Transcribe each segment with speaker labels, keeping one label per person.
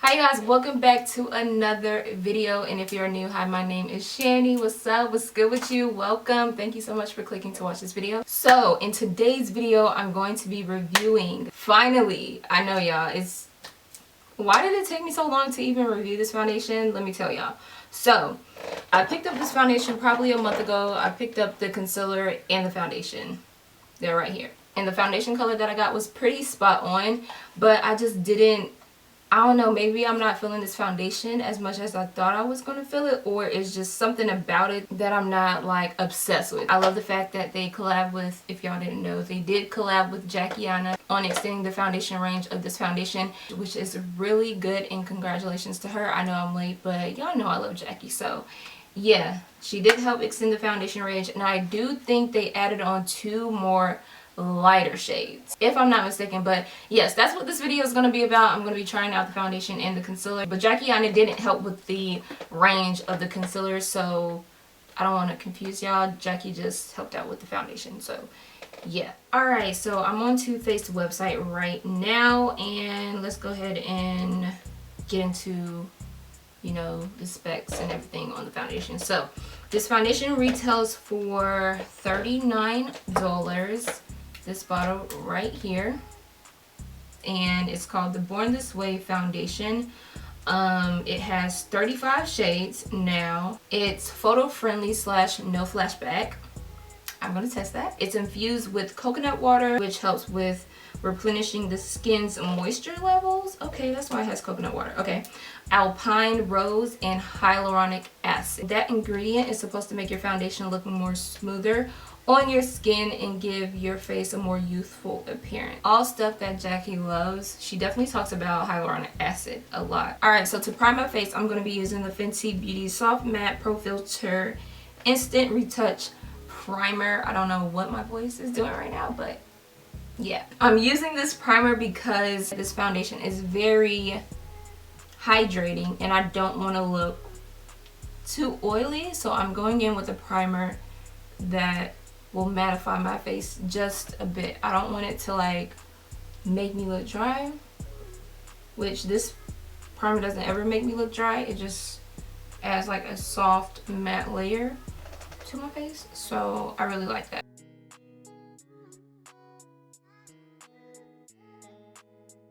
Speaker 1: Hi guys, welcome back to another video, and if you're new, hi, my name is Shanny. What's up? What's good with you? Welcome. Thank you so much for clicking to watch this video. So in today's video, I'm going to be reviewing, finally, I know y'all, why did it take me so long to even review this foundation? Let me tell y'all. So I picked up this foundation probably a month ago. I picked up the concealer and the foundation. They're right here. And the foundation color that I got was pretty spot on, but I just didn't, I don't know, maybe I'm not feeling this foundation as much as I thought I was going to feel it, or it's just something about it that I'm not like obsessed with. I love the fact that they collab with, if y'all didn't know, they did collab with Aina on extending the foundation range of this foundation, which is really good, and congratulations to her. I know I'm late, but y'all know I love Jackie, so yeah, she did help extend the foundation range, and I do think they added on 2 more lighter shades, if I'm not mistaken. But yes, that's what this video is going to be about. I'm going to be trying out the foundation and the concealer, but Aina didn't help with the range of the concealer, so I don't want to confuse y'all. Jackie just helped out with the foundation, so yeah. Alright, so I'm on Too Faced's website right now, and let's go ahead and get into, you know, the specs and everything on the foundation. So this foundation retails for $39. This bottle right here, and it's called the Born This Way foundation. It has 35 shades now. It's photo friendly / no flashback. I'm gonna test that. It's infused with coconut water, which helps with replenishing the skin's moisture levels. Okay, that's why it has coconut water. Okay. Alpine rose and hyaluronic acid. That ingredient is supposed to make your foundation look more smoother on your skin and give your face a more youthful appearance. All stuff that Jackie loves. She definitely talks about hyaluronic acid a lot. Alright, so to prime my face, I'm going to be using the Fenty Beauty Soft Matte Pro Filter Instant Retouch Primer. I don't know what my voice is doing right now, but yeah. I'm using this primer because this foundation is very hydrating and I don't want to look too oily, so I'm going in with a primer that will mattify my face just a bit. I don't want it to like make me look dry, which this primer doesn't ever make me look dry. It just adds like a soft matte layer to my face, so I really like that.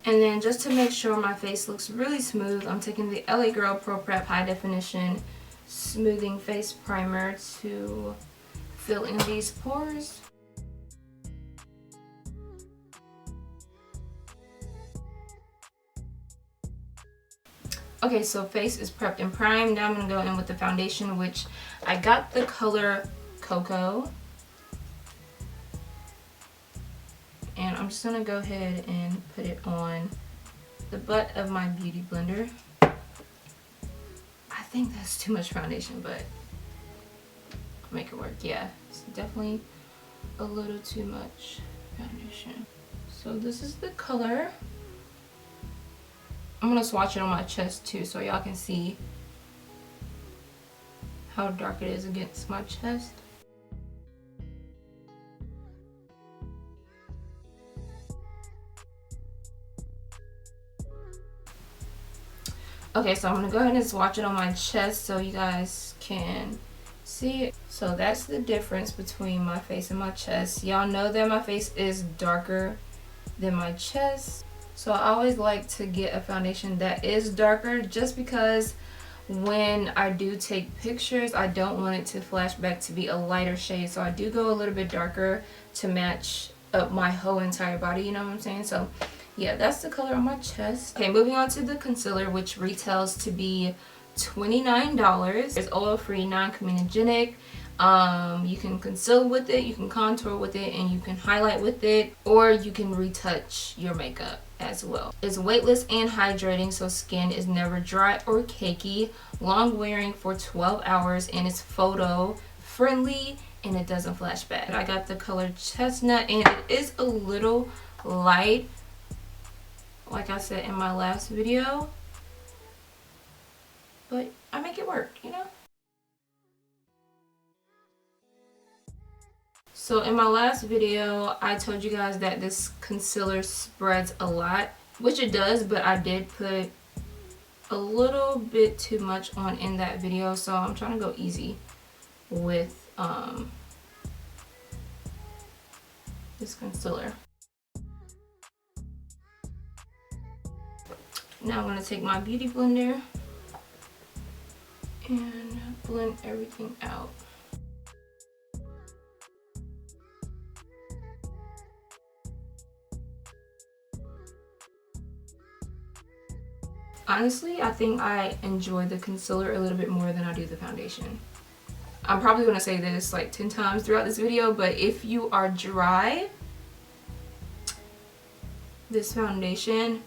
Speaker 1: And then just to make sure my face looks really smooth, I'm taking the LA Girl Pro Prep High Definition Smoothing Face Primer to fill in these pores. Okay, so face is prepped and primed. Now I'm going to go in with the foundation, which I got the color Cocoa. And I'm just going to go ahead and put it on the butt of my beauty blender. I think that's too much foundation, but I'll make it work. Yeah, it's definitely a little too much foundation. So this is the color. I'm going to swatch it on my chest too, so y'all can see how dark it is against my chest. Okay, so I'm going to go ahead and swatch it on my chest so you guys can see it. So that's the difference between my face and my chest. Y'all know that my face is darker than my chest. So I always like to get a foundation that is darker, just because when I do take pictures, I don't want it to flash back to be a lighter shade. So I do go a little bit darker to match up my whole entire body, you know what I'm saying? So yeah, that's the color on my chest. Okay, moving on to the concealer, which retails to be $29. It's oil-free, non-comedogenic. You can conceal with it, you can contour with it, and you can highlight with it, or you can retouch your makeup as well. It's weightless and hydrating, so skin is never dry or cakey. Long wearing for 12 hours, and it's photo friendly, and it doesn't flash back. I got the color Chestnut, and it is a little light, like I said in my last video, but I make it work, you know? So in my last video, I told you guys that this concealer spreads a lot, which it does, but I did put a little bit too much on in that video, so I'm trying to go easy with this concealer. Now I'm going to take my beauty blender and blend everything out. Honestly, I think I enjoy the concealer a little bit more than I do the foundation. I'm probably going to say this like 10 times throughout this video, but if you are dry, this foundation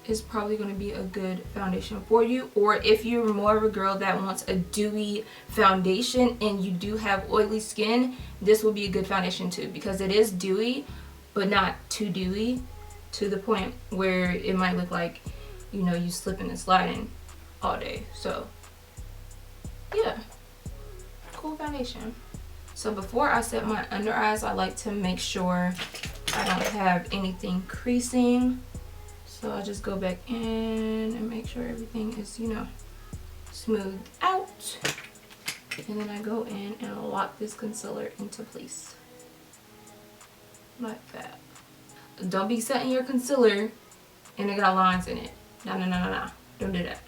Speaker 1: is probably going to be a good foundation for you. Or if you're more of a girl that wants a dewy foundation and you do have oily skin, this will be a good foundation too, because it is dewy but not too dewy to the point where it might look like, you know, you slipping and sliding all day. So yeah, cool foundation. So before I set my under eyes, I like to make sure I don't have anything creasing. So I just go back in and make sure everything is, you know, smoothed out. And then I go in and lock this concealer into place. Like that. Don't be setting your concealer and it got lines in it. No. Don't do that.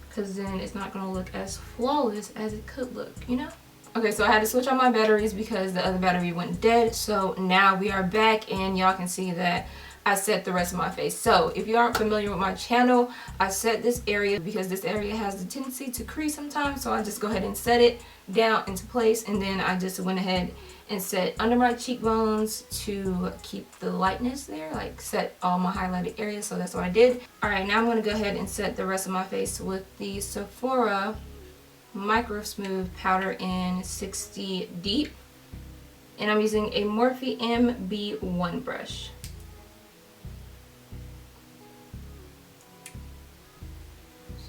Speaker 1: Because then it's not going to look as flawless as it could look, you know? Okay, so I had to switch on my batteries because the other battery went dead. So now we are back and y'all can see that I set the rest of my face. So if you aren't familiar with my channel, I set this area because this area has the tendency to crease sometimes. So I just go ahead and set it down into place, and then I just went ahead and set under my cheekbones to keep the lightness there, like set all my highlighted areas. So that's what I did. All right, now I'm going to go ahead and set the rest of my face with the Sephora Micro Smooth Powder in 60 Deep, and I'm using a Morphe MB1 brush.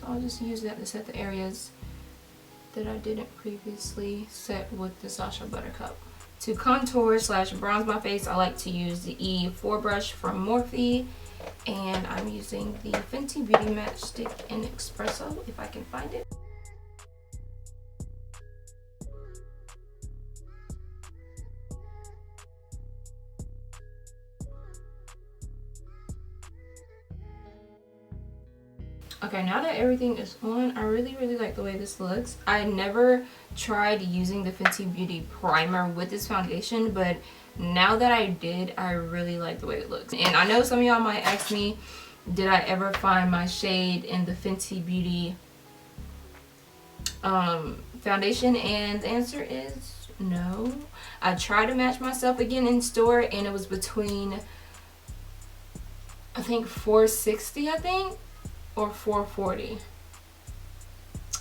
Speaker 1: I'll just use that to set the areas that I didn't previously set with the Sacha Buttercup. To contour / bronze my face, I like to use the E4 brush from Morphe, and I'm using the Fenty Beauty Matchstick in Espresso if I can find it. Okay, now that everything is on, I really like the way this looks. I never tried using the Fenty Beauty primer with this foundation, but now that I did, I really like the way it looks. And I know some of y'all might ask me, did I ever find my shade in the Fenty Beauty foundation? And the answer is no. I tried to match myself again in store, and it was between, I think, 460, or 440,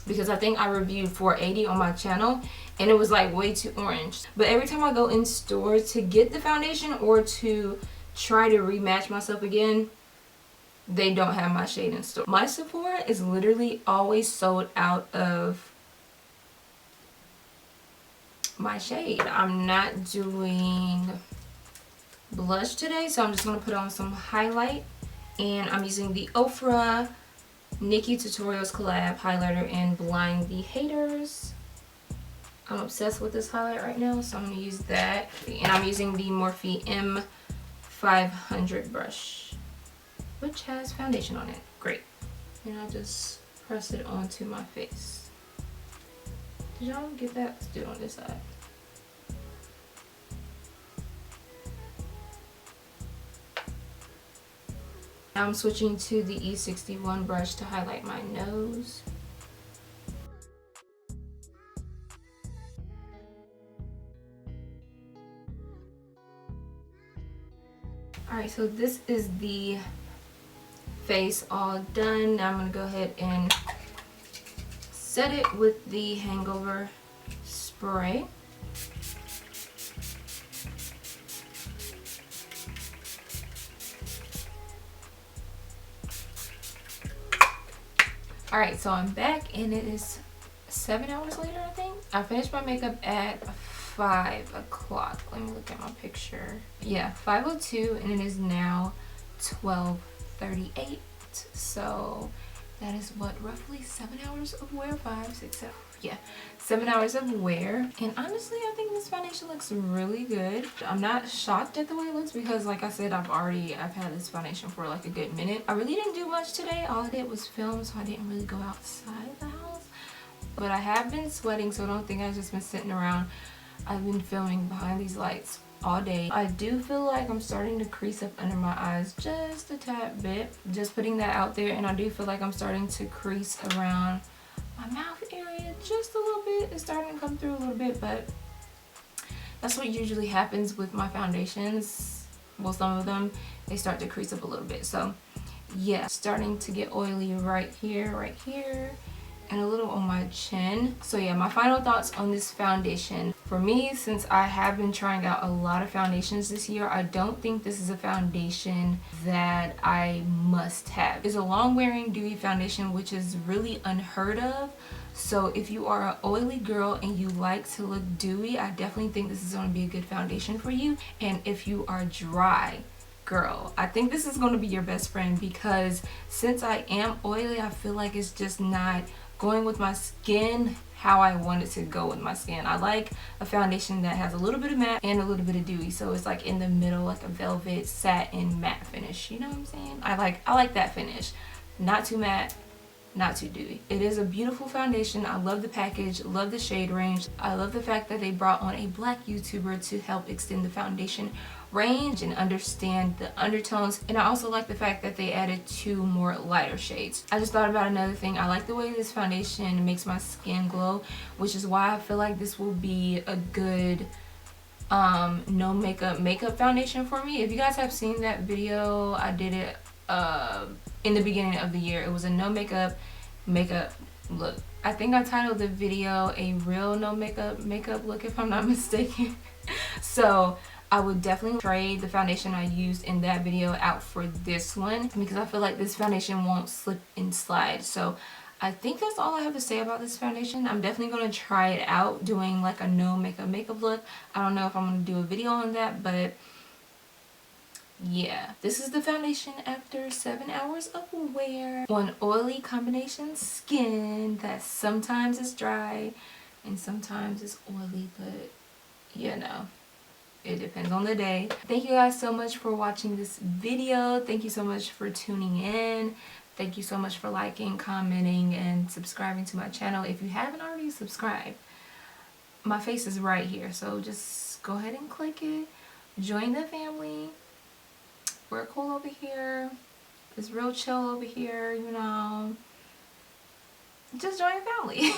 Speaker 1: because I think I reviewed 480 on my channel and it was like way too orange. But every time I go in store to get the foundation or to try to rematch myself again, they don't have my shade in store. My Sephora is literally always sold out of my shade. I'm not doing blush today, so I'm just going to put on some highlight, and I'm using the Ofra Nikki Tutorials collab highlighter in Blind the Haters. I'm obsessed with this highlight right now, so I'm going to use that. And I'm using the Morphe M500 brush, which has foundation on it. Great. And I'll just press it onto my face. Did y'all get that? Let's do it on this side. I'm switching to the E61 brush to highlight my nose. Alright, so this is the face all done. Now I'm going to go ahead and set it with the hangover spray. Alright, so I'm back and it is 7 hours later, I think. I finished my makeup at 5 o'clock. Let me look at my picture. Yeah, 5:02, and it is now 12:38. left. So that is what, roughly 7 hours of wear, 5, 6, 7, yeah, 7 hours of wear. And honestly, I think this foundation looks really good. I'm not shocked at the way it looks because, like I said, I've had this foundation for like a good minute. I really didn't do much today. All I did was film, so I didn't really go outside the house. But I have been sweating, so don't think I've just been sitting around. I've been filming behind these lights all day. I do feel like I'm starting to crease up under my eyes just a tad bit. Just putting that out there. And I do feel like I'm starting to crease around my mouth area just a little bit. It's starting to come through a little bit, but that's what usually happens with my foundations. Well, some of them, they start to crease up a little bit. So yeah, starting to get oily right here, and a little on my chin. So yeah, my final thoughts on this foundation. For me, since I have been trying out a lot of foundations this year, I don't think this is a foundation that I must have. It's a long wearing dewy foundation, which is really unheard of. So if you are an oily girl and you like to look dewy, I definitely think this is going to be a good foundation for you. And if you are dry, girl, I think this is going to be your best friend, because since I am oily, I feel like it's just not going with my skin how I want it to go with my skin. I like a foundation that has a little bit of matte and a little bit of dewy, so it's like in the middle, like a velvet satin matte finish. You know what I'm saying? I like that finish. Not too matte, not too dewy. It is a beautiful foundation. I love the package, love the shade range. I love the fact that they brought on a black YouTuber to help extend the foundation range and understand the undertones. And I also like the fact that they added 2 more lighter shades. I just thought about another thing. I like the way this foundation makes my skin glow, which is why I feel like this will be a good no makeup foundation for me. If you guys have seen that video, I did it in the beginning of the year. It was a no makeup look. I think I titled the video a real no makeup look, if I'm not mistaken. So I would definitely trade the foundation I used in that video out for this one, because I feel like this foundation won't slip and slide. So I think that's all I have to say about this foundation. I'm definitely going to try it out doing like a no makeup look. I don't know if I'm going to do a video on that, but yeah, this is the foundation after 7 hours of wear on oily combination skin that sometimes is dry and sometimes is oily, but you know, it depends on the day. Thank you guys so much for watching this video. Thank you so much for tuning in. Thank you so much for liking, commenting, and subscribing to my channel. If you haven't already subscribed, my face is right here, so just go ahead and click it. Join the family. We're cool over here. It's real chill over here, you know. Just join the family.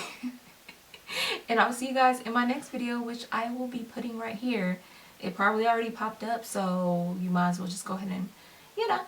Speaker 1: And I'll see you guys in my next video, which I will be putting right here. It probably already popped up, so you might as well just go ahead and, you know,